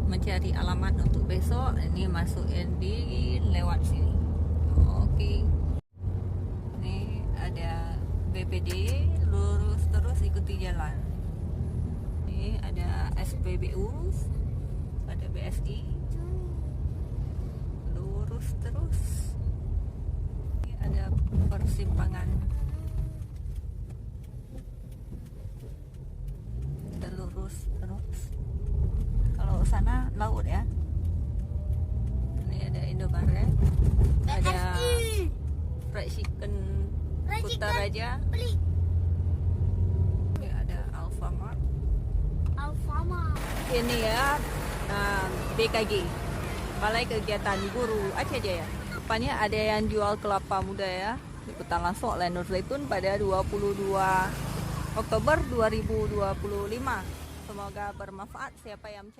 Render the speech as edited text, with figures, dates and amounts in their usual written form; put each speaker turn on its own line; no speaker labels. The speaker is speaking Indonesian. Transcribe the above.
mencari alamat untuk besok. Ini masukin di lewat sini. Oke. Ini ada BPD, lurus terus ikuti jalan. Ini ada SPBU, ada BSI, lurus terus. Ini ada persimpangan, kita lurus terus. Kalau sana laut ya. Ini ada Indomaret, ada fried chicken Kutaraja. Ini ada Alfamart. Ini ya BKG, Balai Kegiatan Guru Aceh Jaya. Depannya ada yang jual kelapa muda ya. Ikutan langsung oleh Nur Zaitun pada 22 Oktober 2025. Semoga bermanfaat siapa yang